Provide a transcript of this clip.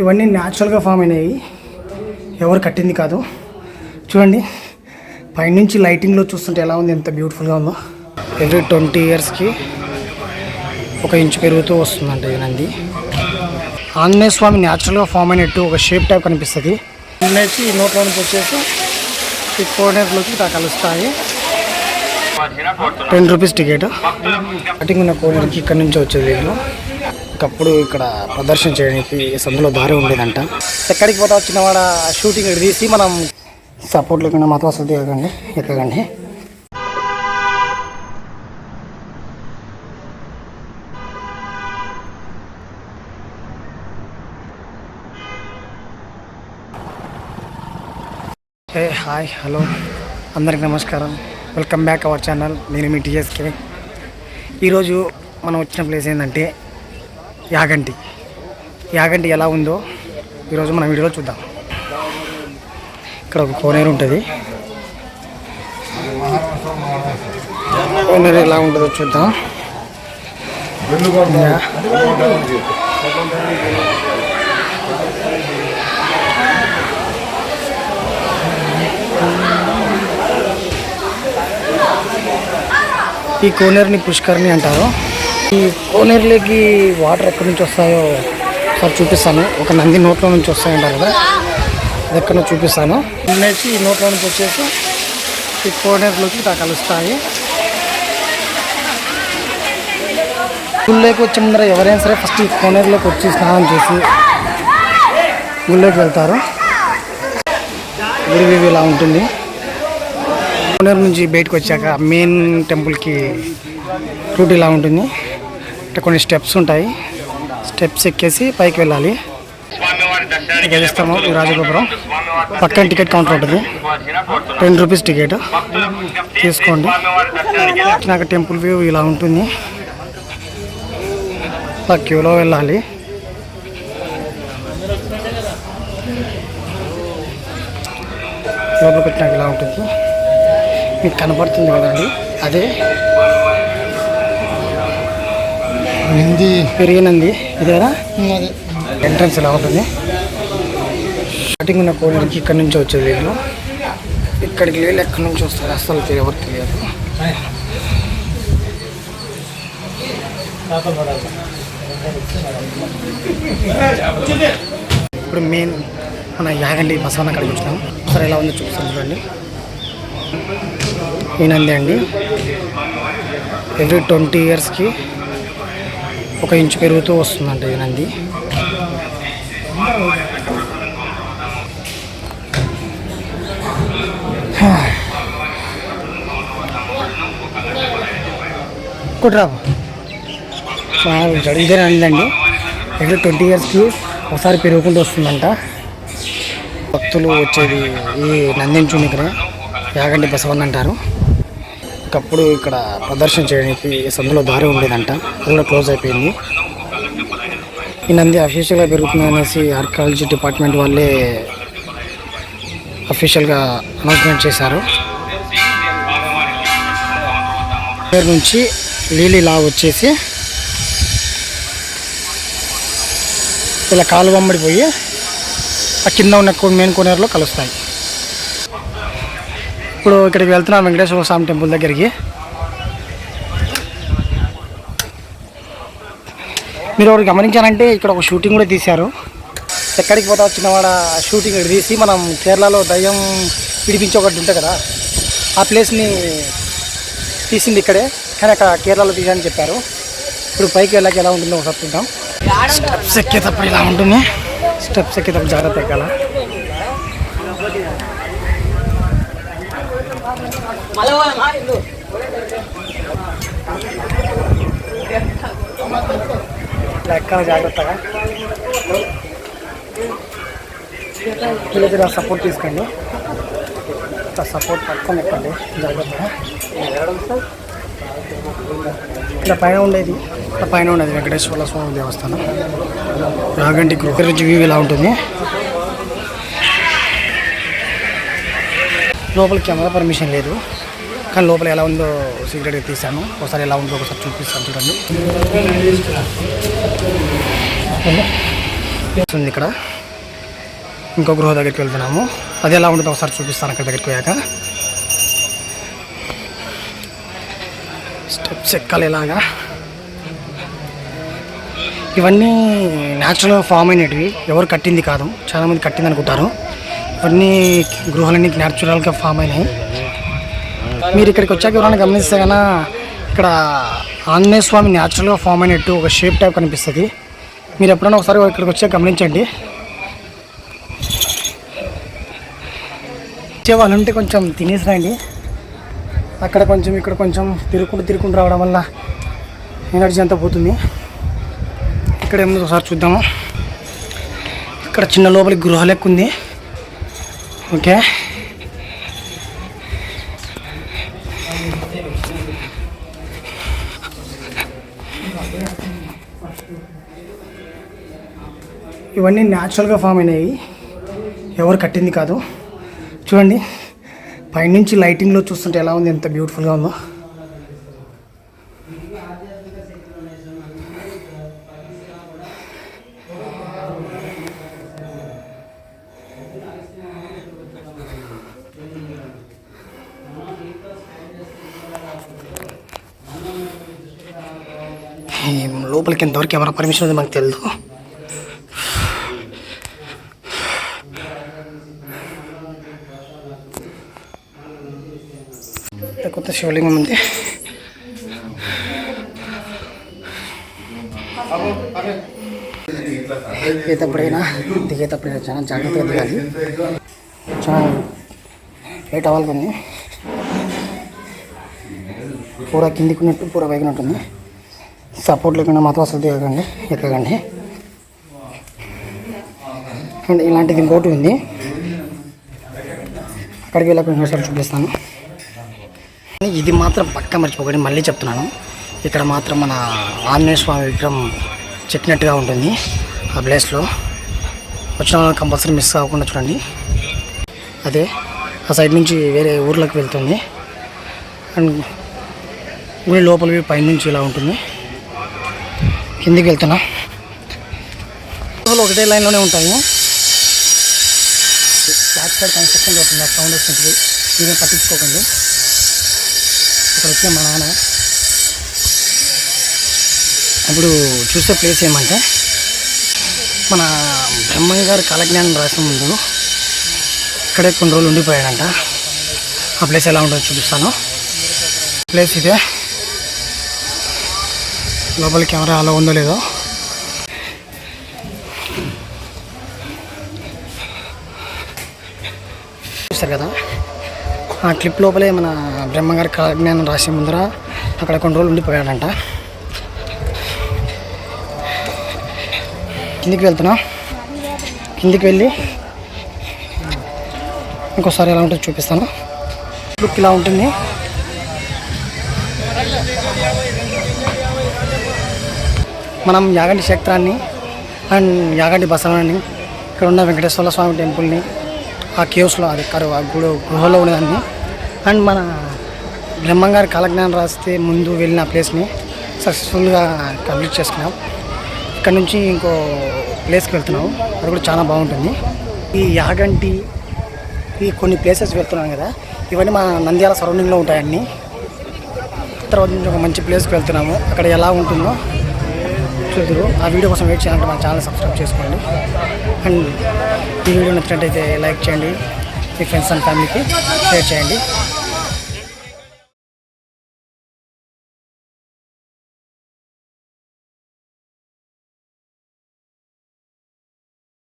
ఇవన్నీ న్యాచురల్గా ఫామ్ అయినాయి, ఎవరు కట్టింది కాదు. చూడండి పైనుంచి లైటింగ్లో చూస్తుంటే ఎలా ఉంది, ఎంత బ్యూటిఫుల్గా ఉందో. ఎవ్రీ 20 ఇయర్స్కి 1 ఇంచు పెరుగుతూ వస్తుందంట ఈ నంది. ఆంజనేయ స్వామి న్యాచురల్గా ఫామ్ అయినట్టు ఒక షేప్ టైప్ కనిపిస్తుంది. ఈ నోట్లో నుంచి వచ్చేసి ఈ కోనేరులోకి ఇట్లా కలుస్తాయి. 10 రూపీస్ టికెట్. కటింగ్ ఉన్న కోనేరుకి ఇక్కడ నుంచి వచ్చేది వీళ్ళు. ఒకప్పుడు ఇక్కడ ప్రదర్శన చేయడానికి సందులో దారి ఉండేదంట. ఎక్కడికి పోతా వచ్చినవాడ షూటింగ్ తీసి మనం సపోర్ట్ లేకుండా మాతో అసలు ఎక్కకండి. హే హాయ్ హలో అందరికి నమస్కారం, వెల్కమ్ బ్యాక్ అవర్ ఛానల్. నేను మీ టీఎస్కే. ఈరోజు మనం వచ్చిన ప్లేస్ ఏంటంటే యాగంటి ఎలా ఉందో ఈరోజు మన వీడియోలో చూద్దాం. ఇక్కడ ఒక కోనేరు ఉంటుంది, కోనేరు ఎలా ఉంటుందో చూద్దాం. ఈ కోనేరుని పుష్కరిణి అంటారు. ఈ కోనేరులోకి వాటర్ ఎక్కడి నుంచి వస్తాయో ఒకసారి చూపిస్తాను. ఒక నంది నోట్లో నుంచి వస్తాయంటారు కదా, అది ఎక్కడో చూపిస్తాను. నుంచి ఈ నోట్లో నుంచి వచ్చేసి ఈ కోనేరులోకి ఇట్లా కలుస్తాయి. గుళ్ళోకి వచ్చే ముందర ఎవరైనా సరే ఫస్ట్ ఈ కోనేరులోకి వచ్చి స్నానం చేసి గుళ్ళోకి వెళ్తారు. గుడి ఇలా ఉంటుంది. కోనేరు నుంచి బయటకు వచ్చాక మెయిన్ టెంపుల్కి రూట్ ఇలా ఉంటుంది. ఇక్కడ కొన్ని స్టెప్స్ ఉంటాయి, స్టెప్స్ ఎక్కేసి పైకి వెళ్ళాలి. గెలుస్తాము. ఈ రాజగోపురం పక్కన టికెట్ కౌంటర్ ఉంటుంది, 10 రూపీస్ టికెట్ తీసుకోండి. నాకు టెంపుల్ వ్యూ ఇలా ఉంటుంది. ఇలా క్యూలో వెళ్ళాలి. లోపలికి వచ్చినాక ఇలా ఉంటుంది. మీకు కనపడుతుంది కదండి, అదే నంది, పెరిగినంది ఇది కదా. ఎంట్రన్స్ ఇలా ఉంటుంది. స్టార్టింగ్ ఉన్న కోనేరుకి ఇక్కడ నుంచి వచ్చేది వీళ్ళు. ఇక్కడికి వీళ్ళు ఎక్కడి నుంచి వస్తారు అసలు ఎవరు తెలియదు. ఇప్పుడు మెయిన్ మన యాగంటి బసవన్న అక్కడికి వచ్చినాం. సరే ఎలా ఉందో చూస్తాం చూడండి. ఈ నంది అండి ఎవ్రీ 20 ఇయర్స్కి 1 ఇంచు పెరుగుతూ వస్తుందంట ఈ నంది. కుట్రాబు ఇదే నంది అండి, ఎవ్రీ 20 ఇయర్స్కి ఒకసారి పెరుగుకుంటూ వస్తుందంట. భక్తులు వచ్చేది ఈ నందిని చూడనికనే యాగంటి బసవన్న అంటారు. ఒకప్పుడు ఇక్కడ ప్రదర్శన చేయడానికి సందులో దారి ఉండేదంట, అది కూడా క్లోజ్ అయిపోయింది. ఈ నంది అఫీషియల్గా పెరుగుతుంది అనేసి ఆర్కియాలజీ డిపార్ట్మెంట్ వాళ్ళే అఫీషియల్గా అనౌన్స్మెంట్ చేశారు. పేరు నుంచి నీళ్ళు ఇలా వచ్చేసి ఇలా కాలు వెంబడిపోయి ఆ కింద ఉన్న మెయిన్ కోనేరులో కలుస్తాయి. ఇప్పుడు ఇక్కడికి వెళ్తున్నాం వెంకటేశ్వర స్వామి టెంపుల్ దగ్గరికి. మీరు ఒకటి గమనించారంటే ఇక్కడ ఒక షూటింగ్ కూడా తీశారు. ఎక్కడికి పోతా వచ్చిన వాడ షూటింగ్ తీసి మనం కేరళలో దయ్యం విడిపించి ఒకటి ఉంటుంది కదా, ఆ ప్లేస్ని తీసింది ఇక్కడే, కానీ అక్కడ కేరళలో తీసారని చెప్పారు. ఇప్పుడు పైకి వెళ్ళాక ఎలా ఉంటుందో ఒకసారి చూద్దాం. స్టెప్స్ ఎక్కేటప్పుడు ఇలా ఉంటుంది, స్టెప్స్ ఎక్కేటప్పుడు జాగ్రత్త ఎక్కాల. ఇలా ఎక్కాల జాగ్రత్తగా. వీళ్ళకి సపోర్ట్ తీసుకోండి, సపోర్ట్ పట్టుకొని ఎక్కండి జాగ్రత్తగా. ఇక్కడ పైన ఉండేది వెంకటేశ్వర స్వామి దేవస్థానం. యాగంటి గృహ వ్యూ ఇలా ఉంటుంది. లోపల కెమెరా పర్మిషన్ లేదు, కానీ లోపల ఎలా ఉందో సీక్రెట్గా తీశాను. ఒకసారి ఎలా ఉందో ఒకసారి చూపిస్తాను చూడండి. ఉంది ఇక్కడ ఇంకో గృహ దగ్గరికి వెళ్తున్నాము. అది ఎలా ఉంటుందో ఒకసారి చూపిస్తాను అక్కడ దగ్గరికి పోయాక. స్టెప్స్ ఎక్కాలి ఇలాగా. ఇవన్నీ న్యాచురల్గా ఫామ్ అయినవి, ఎవరు కట్టింది కాదు. చాలామంది కట్టింది అనుకుంటారు. ఇవన్నీ గృహాలన్నీ న్యాచురల్గా ఫామ్ అయినాయి. మీరు ఇక్కడికి వచ్చాక ఎవరైనా గమనిస్తే కన్నా ఇక్కడ ఆంజనేయ స్వామి న్యాచురల్గా ఫామ్ అయినట్టు ఒక షేప్ టైప్ కనిపిస్తుంది. మీరు ఎప్పుడైనా ఒకసారి ఇక్కడికి వచ్చాక గమనించండి. వచ్చే వాళ్ళు ఉంటే కొంచెం తినేసి రండి. అక్కడ కొంచెం ఇక్కడ కొంచెం తిరుక్కుంటూ రావడం వల్ల ఎనర్జీ అంతా పోతుంది. ఇక్కడ ఏమో ఒకసారి చూద్దాము. ఇక్కడ చిన్న లోపలికి గృహ లెక్క ఉంది. ఓకే, ఇవన్నీ న్యాచురల్గా ఫామ్ అయినాయి, ఎవరు కట్టింది కాదు. చూడండి పైనుంచి లైటింగ్లో చూస్తుంటే ఎలా ఉంది, ఎంత బ్యూటిఫుల్గా ఉందో. లోపలికి ఎంతవరకు ఎవరైనా పర్మిషన్ ఉంది మాకు తెలియదు. కొత్త శివలింగం ఉంది. దిగేటప్పుడైనా చాలా జాగ్రత్తగా దిగాలి. చాలా లేట్ అవ్వాలి కానీ పూర కిందికి ఉన్నట్టు పూర పైకినట్టుంది. సపోర్ట్ లేకుండా మాత్రం అసలు దిగకండి, ఎక్కకండి. అండ్ ఇలాంటిది ఇంకోటి ఉంది, అక్కడికి వెళ్ళకుండా ఒకసారి చూపిస్తాను. ఇది మాత్రం పక్కా మర్చిపోకండి, మళ్ళీ చెప్తున్నాను. ఇక్కడ మాత్రం మన ఆంజనేయ స్వామి విగ్రహం చెక్కినట్టుగా ఉంటుంది. ఆ ప్లేస్లో వచ్చిన వాళ్ళని కంపల్సరీ మిస్ అవ్వకుండా చూడండి. అదే ఆ సైడ్ నుంచి వేరే ఊర్లోకి వెళ్తుంది. అండ్ గుడి లోపలికి పైనుంచి ఇలా ఉంటుంది. కిందికి వెళ్తున్నా. ఒకటే లైన్లోనే ఉంటాయి. బ్యాక్ సైడ్ కన్స్ట్రక్షన్ అవుతుంది, సౌండ్ వస్తుంది, మీరేం పట్టించుకోకండి. ఇక్కడ వచ్చే మా నాన్న ఇప్పుడు చూసే ప్లేస్ ఏమంటే మన బ్రహ్మంగారు కాలజ్ఞానం రాసిన ముందు ఇక్కడే కొన్ని రోజులు ఉండిపోయాడంట. ఆ ప్లేస్ ఎలా ఉంటుందో చూపిస్తాను. ప్లేస్ ఇదే. లోపల కెమెరా అలా ఉందో లేదో. చూస్తారు కదా, ఆ క్లిప్ లోపలే మన బ్రహ్మంగారి కాలజ్ఞానం రాసే ముందర అక్కడ కొన్ని రోజులు ఉండిపోయాడంట. కిందికి వెళ్తున్నా. కిందికి వెళ్ళి ఇంకోసారి ఎలా ఉంటుందో చూపిస్తాను. లుక్ ఇలా ఉంటుంది. మనం యాగంటి క్షేత్రాన్ని అండ్ యాగంటి బసవనాన్ని, ఇక్కడ ఉన్న వెంకటేశ్వర స్వామి టెంపుల్ని, ఆ కేవ్స్లో అది ఆ గృహలో ఉన్నదాన్ని, అండ్ మన బ్రహ్మంగారి కాలజ్ఞానం రాస్తే ముందు వెళ్ళిన ప్లేస్ని సక్సెస్ఫుల్గా కంప్లీట్ చేసుకున్నాం. ఇక్కడ నుంచి ఇంకో ప్లేస్కి వెళ్తున్నాము, అది కూడా చాలా బాగుంటుంది. ఈ యాగంటి ఈ కొన్ని ప్లేసెస్ వెళ్తున్నాం కదా, ఇవన్నీ మన నంద్యాల సరౌండింగ్లో ఉంటాయన్నీ. తర్వాత నుంచి ఒక మంచి ప్లేస్కి వెళ్తున్నాము, అక్కడ ఎలా ఉంటుందో చూద్దరు. ఆ వీడియో కోసం వెయిట్ చేయాలంటే మన ఛానల్ సబ్స్క్రైబ్ చేసుకోండి. అండ్ ఈ వీడియో నచ్చినట్టయితే లైక్ చేయండి, మీ ఫ్రెండ్స్ అండ్ ఫ్యామిలీకి షేర్ చేయండి.